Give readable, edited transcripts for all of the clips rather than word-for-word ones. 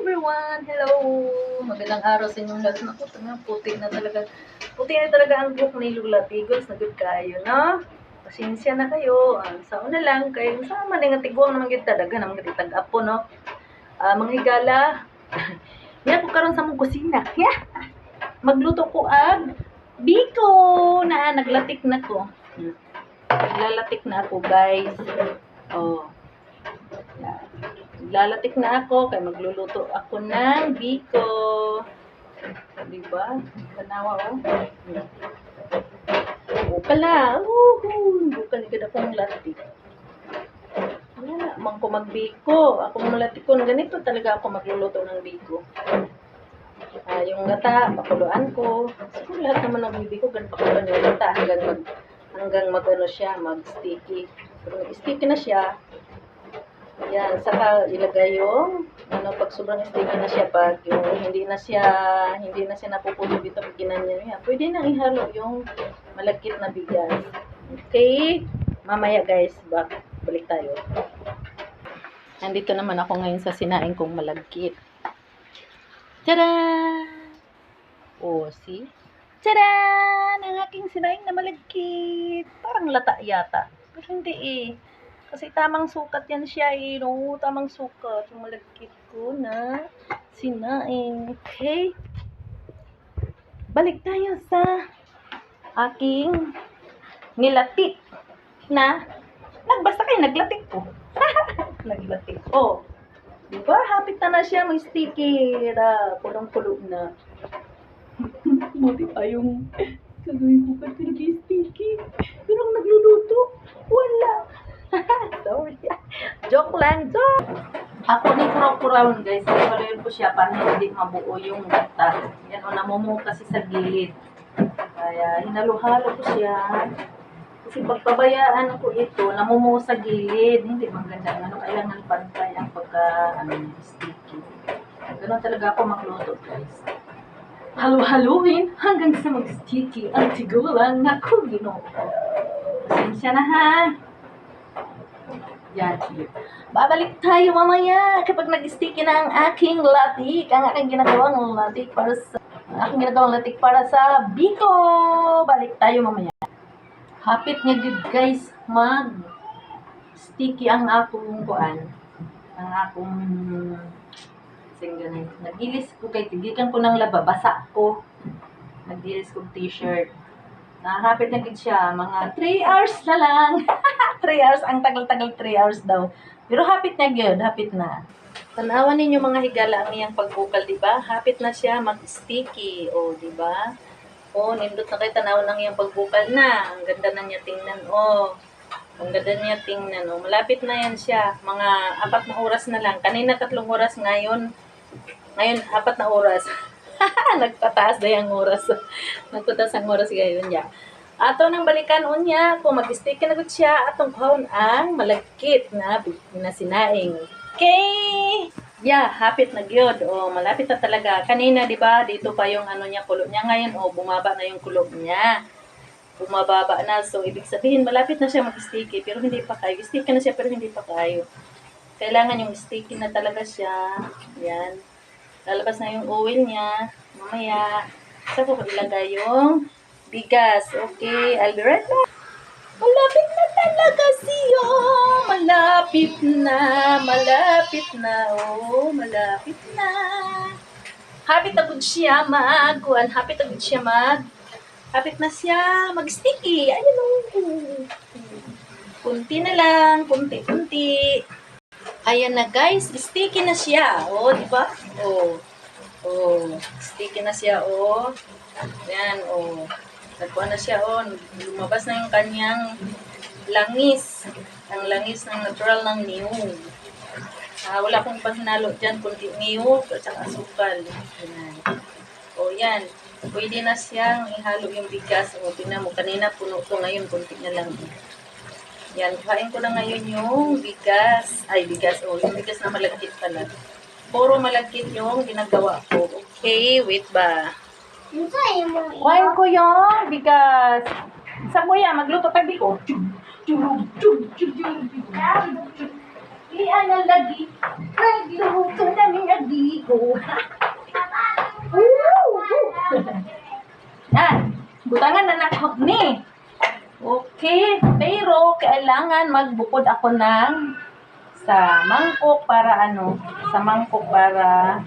everyone! Hello! Magandang araw sa inyong lahat. Naku, puti na talaga. Puti na talaga ang buhok ni Lula Tigos. Nagod kayo, no? Pasensya na kayo. Sa una lang, kayo sa maning tigwang naman kita. Daga naman kita tag-apo, no? Mga higala. Yan ko karon sa mong kusina. Yeah! Magluto ko ag biko na naglatik na ko. Naglalatik na ako, guys. Oh. Yan. Lalatik na ako kay magluluto ako ng biko. Diba? Tanawa oh. Pala. Bukan ni kada kong latik. Wala man ko magbiko. Ako malatikon ganito talaga ako magluluto ng biko. Yung gata, pakuluan ko. So, lahat naman ng bibiko ganito pakuluan yung gata hanggang mag-ano siya, mag-sticky. Pag mag-sticky na siya, yan, saka ilagay yung pag sobrang sticky na siya, pag yung hindi na siya napupulog dito pag ginanyan niya, pwede nang ihalo yung malagkit na bigas. Okay? Mamaya guys, balik tayo. Nandito naman ako ngayon sa sinaing kong malagkit. Tada! Oh, see? Tada! Ang aking sinaing na malagkit. Parang lata yata. Pero hindi eh. Kasi tamang sukat yan siya eh. No? Tamang sukat. Yung malagkit ko na sinaing. Okay? Balik tayo sa aking nilatik na nagbasta kayo, naglatik ko. Naglatik ko. Diba? Hapit na siya. May sticky. Pulong-pulo na. Buti pa yung gagawin ko kasi nag-sticky. Pero ang nagluluto, wala. Sorry. Joke lang, joke. Ako ni kuraw-kurawon guys. Palayon ko siya para hindi mabuo yung gata. Yan o, namumuo kasi sa gilid. Kaya hinalo-halo ko siya. Kasi pagpabayaan ko ito, namumuo sa gilid. Hindi maganda. Kailangan pantay ang sticky. Ganun talaga ako magluto guys. Halo-haluin hanggang sa mag-sticky ang tigulang na Ginoo. Pasensya na ha. Yan. Babalik tayo mamaya kapag nag-sticky na ang aking latik. Ang aking ginagawang latik para sa biko. Balik tayo mamaya. Hapit niya good guys mag-sticky ang akong kuan. Ang akong ganun. Nagilis ko kay tigikan ko ng laba, basa ko. Nagilis ko t-shirt. Nakakapit na gid siya, mga 3 hours na lang. 3 hours, ang tagal-tagal 3 hours daw. Pero hapit na gyud, hapit na. Tanawan ninyo mga higala ang iyang pagbukal, di ba? Hapit na siya mag-sticky, di ba? Nindot na kay tanawan ang iyang pagbukal na. Ang ganda na niya tingnan, Ang ganda niya tingnan, Malapit na yan siya. Mga 4 na oras na lang. Kanina 3 oras, ngayon 4 na oras. Nagpataas na yung oras. Nagpataas ang oras ngayon niya. Ato nang balikan unya, kung mag-stick na gud siya, atong kahon ang malagkit na sinaing. Okay? Yeah, hapit na gyud. Malapit na talaga. Kanina, di ba, dito pa yung niya, kulo niya. Ngayon, bumaba na yung kulo niya. Bumababa na. So, ibig sabihin, malapit na siya mag-sticky, pero hindi pa kayo. Sticky na siya, pero hindi pa kayo. Kailangan yung sticky na talaga siya. Yan. Lalabas na yung oil niya. Mamaya, saka ko ilagay yung bigas. Okay, I'll be right back. Malapit na talaga siya. Malapit na. Malapit na. Malapit na. Hapit na good siya hapit na siya mag-sticky. Ayan kunti na lang. Kunti. Ayan na guys, sticky na siya. Di ba? Sticky na siya, Ayan, nagkuha na siya, lumabas na yung kanyang langis. Ang langis ng natural ng niyog. Wala akong panghinalo dyan, kundi niyog at saka asukal. Yan. Pwede na siyang ihalo yung bigas. Tingnan mo, kanina puno to, ngayon kunti na lang. Yan, kuhain ko na ngayon yung bigas. Yung bigas na malagkit pala. Puro malagkit yung ginagawa ko. Okay, wait ba? Kuhain ko yung bigas. Sa kuya, magluto tayo biko. Iyan ang lagi. Nagluto namin lagi. biko. Yan. Butangan na nakot ni. Okay. Pero, kailangan magbukod ako ng sa mangkok para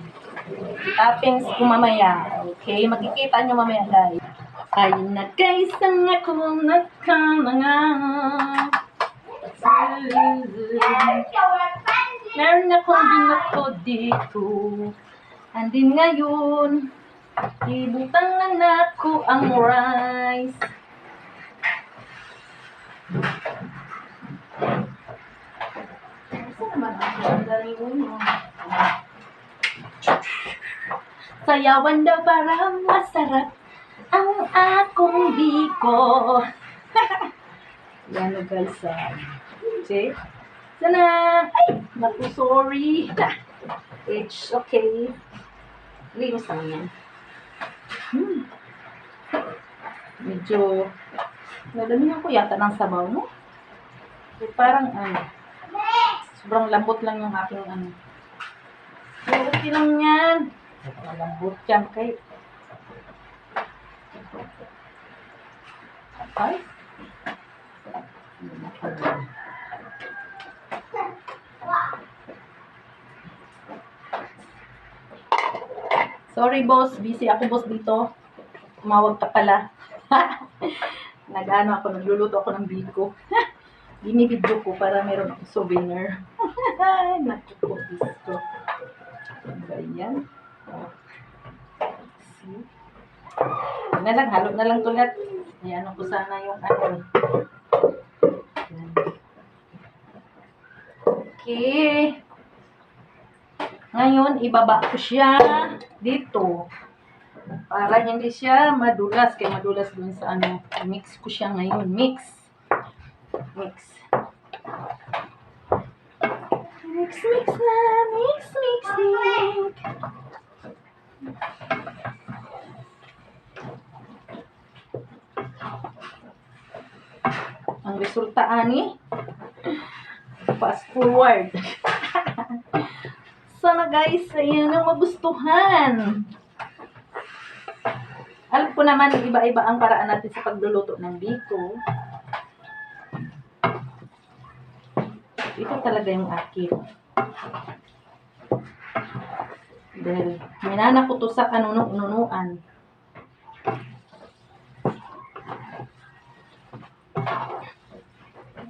toppings ko mamaya. Okay? Makikita nyo mamaya, guys. Ayun na, guys, ang akong nagkamangang. Meron akong binako dito. Andin ngayon, ibutang na ko ang rice. Saan naman ang galing mo? Sayawan daw para masarap ang akong biko. Yan o guys. Okay. Sana. Ay! Naku, sorry. It's okay. Linis lang yan. Medyo nadamihan ko yata ng sabaw, no? So, parang sobrang lambot lang yung aking So, okay lang yan. Malambot yan kay. Okay. Sorry, boss. Busy ako, boss, dito. Tumawag ka pala. Nagluluto ako ng biko. Binibidyo ko para meron akong souvenir. Naku po, bisko. Ganyan. See? Halo na lang tulat. Ayan ko sana yung Okay. Ngayon, ibaba ko siya dito. Para hindi siya madulas. Kaya madulas dun sa mix ko siya ngayon. Mix. Mix na. Mix. Ang resulta, fast forward. Sana guys, ayan ang magustuhan. Alam ko naman, iba-iba ang paraan natin sa pagluluto ng biko. Ito talaga yung akin. Dahil minana ko to sa kanunuan.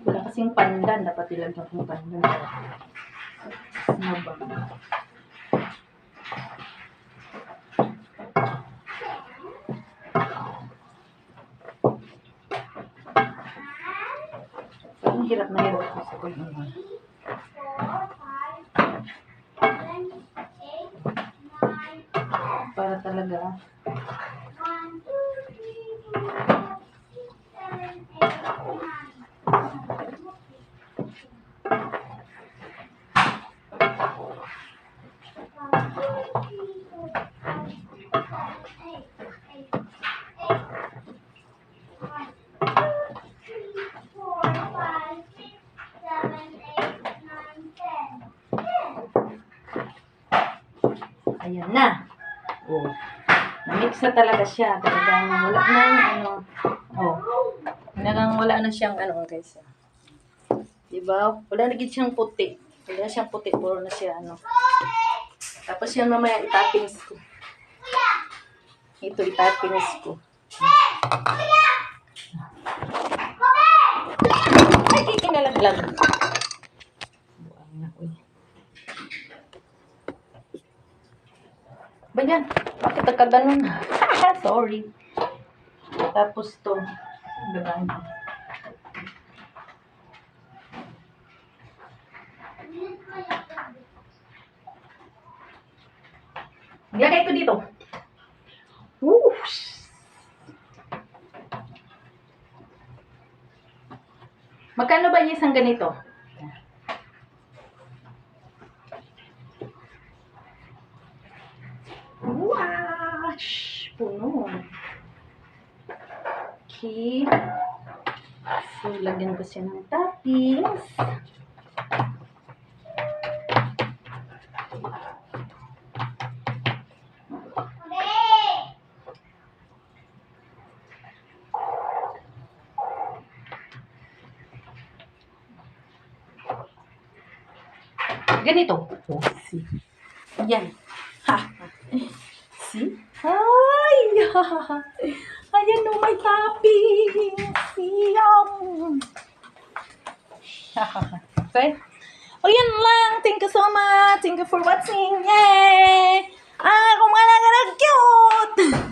Wala kasing pandan. Dapat ilagyan kong pandan. Snowball. Ang hirap na hirap ko sa pag-iwan. Para talaga. Ayan na. Oh. Na-mix na talaga siya. Talagang wala nang talagang wala na siyang guys. Diba? Wala na gid siyang puti. Wala na siyang puti. Puro na siya Tapos yan mamaya itappings ko. Ito itappings ko. Ay, kikinalaglag. Buang na ko. Ba yan? Bakit nagkaganon? Sorry. Tapos to. Gagawin ko. Ilagay ko dito. Whoosh! Magkano ba yung isang ganito? Wash! Puno. Okay. So, lagyan ko siya ng toppings. Ganito. Oh, see. Yan. Ha. See? Ay! Ayan o, may topping. Yum! Okay? O yan lang. Thank you so much. Thank you for watching. Yay! Ah, kumala ka na cute!